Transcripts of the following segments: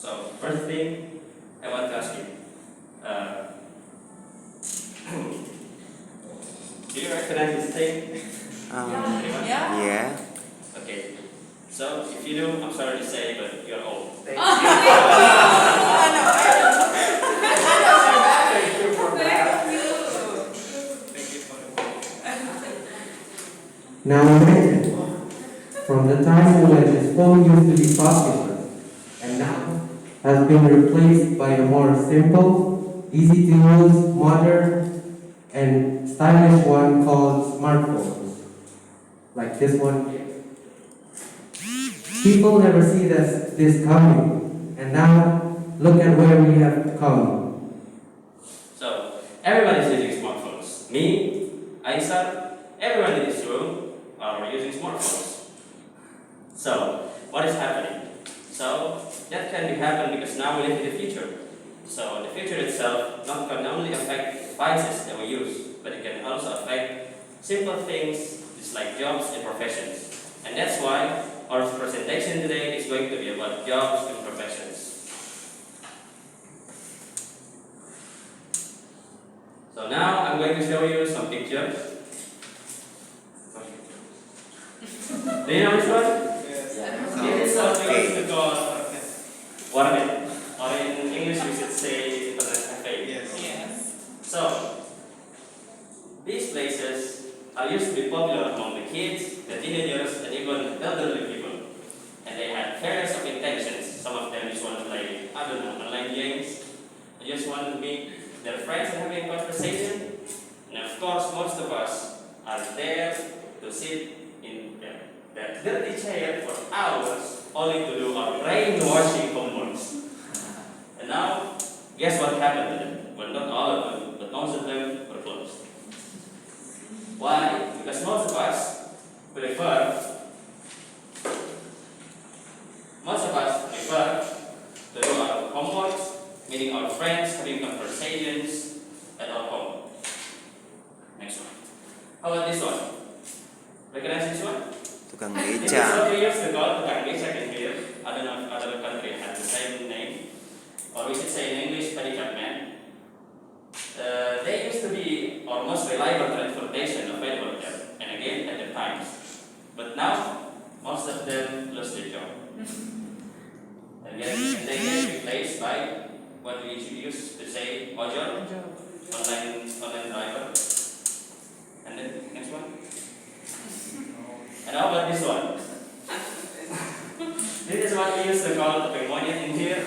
So first thing I want to ask you, do you recognize this thing? Anyone? Yeah. Okay. So if you do, I'm sorry to say, but you're old. Thank you for that. Thank you for the Now imagine, from the time when this phone used to be popular, and now has been replaced by a more simple, easy to use, modern, and stylish one called smartphones, like this one here. People never see this coming, and now look at where we have come. So everybody's using smartphones. Me, Aysar, everyone in this room are using smartphones. So what is happening? So that can be happen because now we live in the future. So the future itself not can only affect devices that we use, but it can also affect simple things just like jobs and professions. And that's why our presentation today is going to be about jobs and professions. So now I'm going to show you some pictures. Do you know this one? This is what we used to call warnet, or in English we should say internet cafe. Yes. So these places are used to be popular among the kids, the teenagers, and even elderly people. And they had various of intentions. Some of them just want to play, I don't know, online games. They just want to meet their friends and having a conversation. And of course, most of us are there to sit in that dirty chair for hours, only to do our brainwashing homeworks. And now, guess what happened to them? Well, not all of them, but most of them were closed. Why? Because most of us prefer to do our homeworks, meeting our friends, having conversations at our home. Next one. How about this one? Recognize this one? Tukang This is beca. what we used to call tukang beca in here. I don't know if other country has the same name. Or we should say in English, pedicab man. They used to be our most reliable transportation available there, and again at the times. But now, most of them lost their job. And they get replaced by what we used to say, ojol, online driver. And then next one. And how about this one? This is what we used to call the pneumonia in here.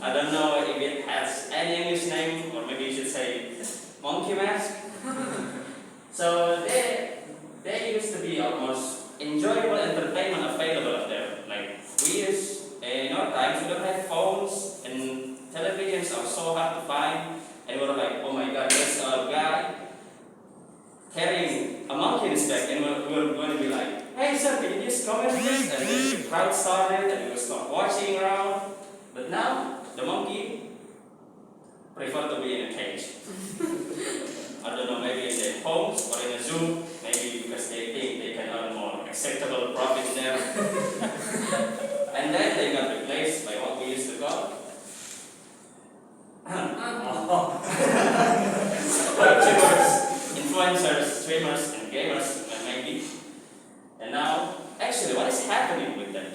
I don't know if it has any English name, or maybe you should say monkey mask. So they used to be our most enjoyable entertainment available up there. Like we use in our times, we don't have phones and televisions are so hard to find, and we were like, oh my god, there's a guy carrying a monkey in his back, and we were going to be like, hey sir, can you just comment this? And then the crowd started, and we would start watching around. But now the monkey prefer to be in a cage. I don't know, maybe in their homes or in a zoo, maybe because they think they can earn more acceptable profit there. And then they got replaced by what we used to call YouTubers, influencers, streamers, and gamers, maybe. And now, actually, what is happening with them?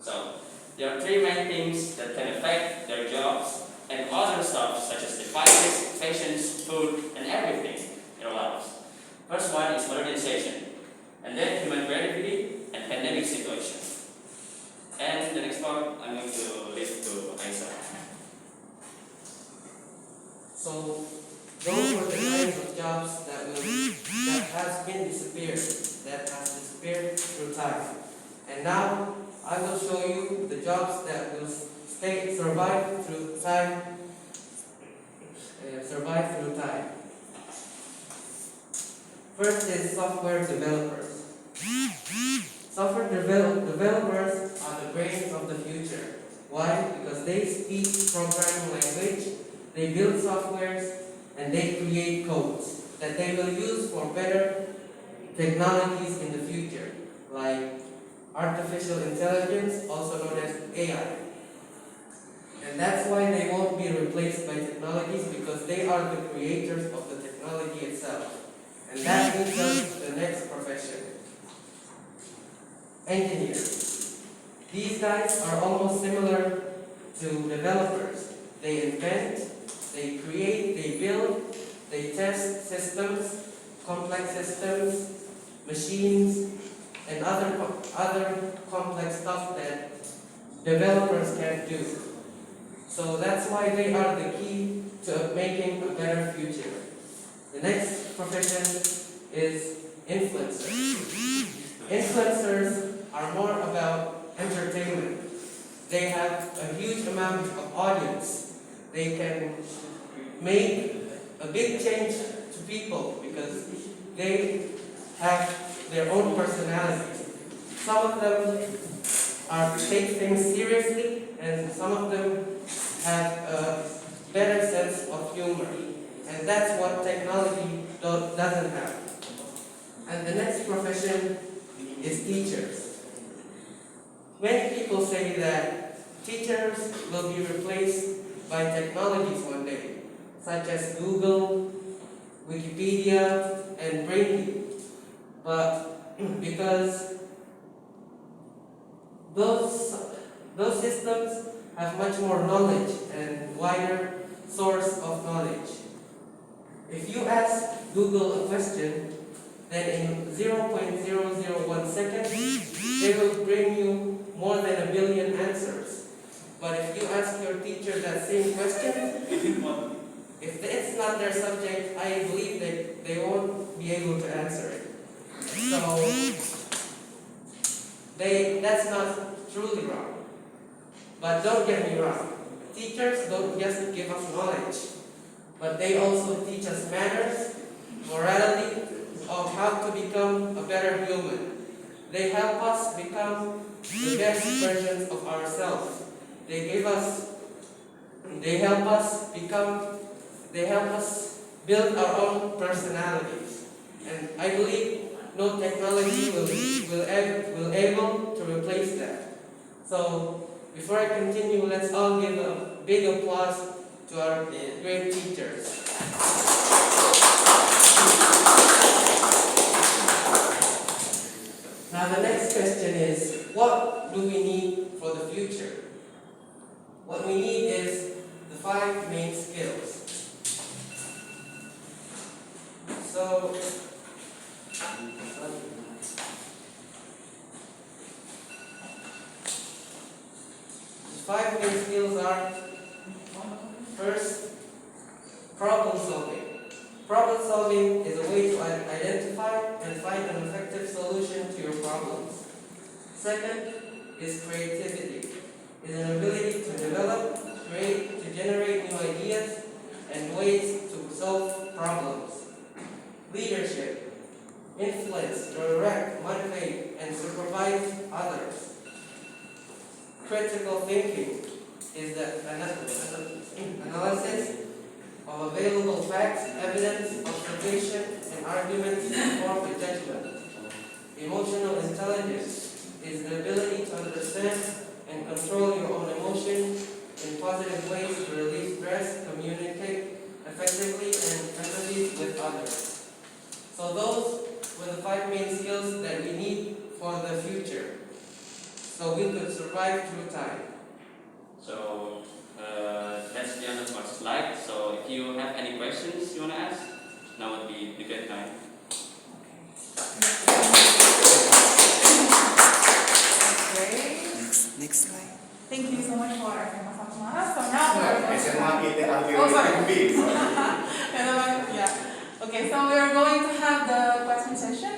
So, there are three main things that can affect their jobs and other stuff such as devices, fashions, food, and everything in our lives. First one is modernization, and then human creativity and pandemic situation. And the next part, I'm going to leave to Aysar. So, those were the kinds of jobs that has disappeared through time. And now, I will show you the jobs that will survive through time. First is software developers. Software developers are the brains of the future. Why? Because they speak programming language, they build softwares, and they create codes that they will use for better technologies in the future, like artificial intelligence, also known as AI. And that's why they won't be replaced by technologies, because they are the creators of the technology itself. And that leads us to the next profession. Engineers. These guys are almost similar to developers. They invent, they create, they build, they test systems, complex systems, machines, and other complex stuff that developers can't do. So that's why they are the key to making a better future. The next profession is influencers. Influencers are more about entertainment. They have a huge amount of audience. They can make a big change to people because they have their own personalities. Some of them take things seriously, and some of them have a better sense of humor. And that's what technology doesn't have. And the next profession is teachers. Many people say that teachers will be replaced by technologies one day, such as Google, Wikipedia, and BIRUNI. But because those systems have much more knowledge and wider source of knowledge. If you ask Google a question, then in 0.001 seconds, they will bring you more than 1 billion answers. But if you ask your teacher that same question, if it's not their subject, I believe that they won't be able to answer it. So, that's not truly wrong. But don't get me wrong, teachers don't just give us knowledge, but they also teach us manners, morality, of how to become a better human. They help us become the best versions of ourselves. They help us build our own personalities. And I believe no technology will able to replace that. So before I continue, let's all give a big applause to our great teachers. Now the next question is, what do we need for the future? What we need is the 5 main skills. So, the 5 main skills are, first, problem solving. Problem solving is a way to identify and find an effective solution to your problems. Second is creativity. It is an ability to develop, create, to generate new ideas and ways to solve problems. Leadership. Influence, direct, motivate, and supervise others. Critical thinking is the analysis of available facts, evidence, observation, and arguments to form a judgment. Emotional intelligence is the ability to understand and control your own emotions in positive ways to relieve stress, communicate effectively, and empathy with others. So those were the 5 main skills that we need for the future, so we could survive through time. So that's the end of our slide. So if you have any questions you want to ask, now would be the good time. Okay. Next slide. Thank you so much for SMA Satmara. So now we're going Oh, to yeah. Okay, so we are going to have the question session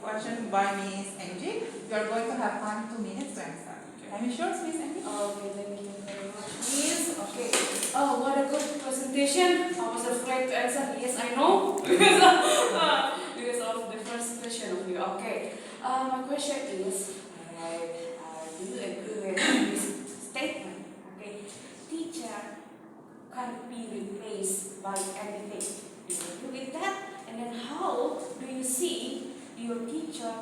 question by Miss Angie. We are going to have time 2 minutes to answer. Any sure, Miss Angie? Okay, thank you very much, Miss. Okay. Oh, what a good presentation. I was afraid to answer. Yes, I know. Because of the first question of you. Okay. My question is, do you agree with this statement? Okay. Teacher can't be replaced by anything. Do you agree with that? And then how do you see your teacher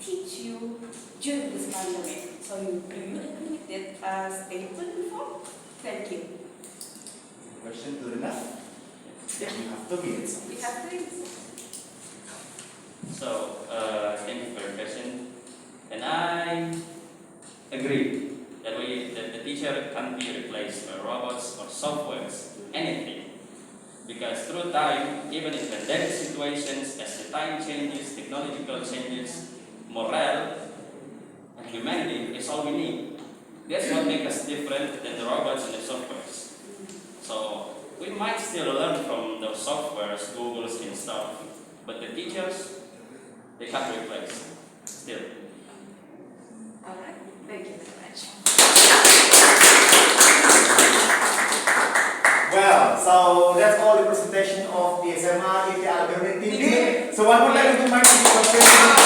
teach you during this pandemic. So do you agree with that statement before? Thank you. Question to Rina. Yeah. You have 2 minutes. We have to. So, thank you for your question. And I agree that the teacher can't be replaced by robots or softwares, anything. Because through time, even in pandemic situations, as the time changes, technological changes, morale and humanity is all we need. That's what makes us different than the robots and the softwares. So we might still learn from those softwares, Googles and stuff, but the teachers, they can't replace still. Alright, thank you very much. Well, so that's all the presentation of the SMA ITL BIRUNI TV. So one more time, we might be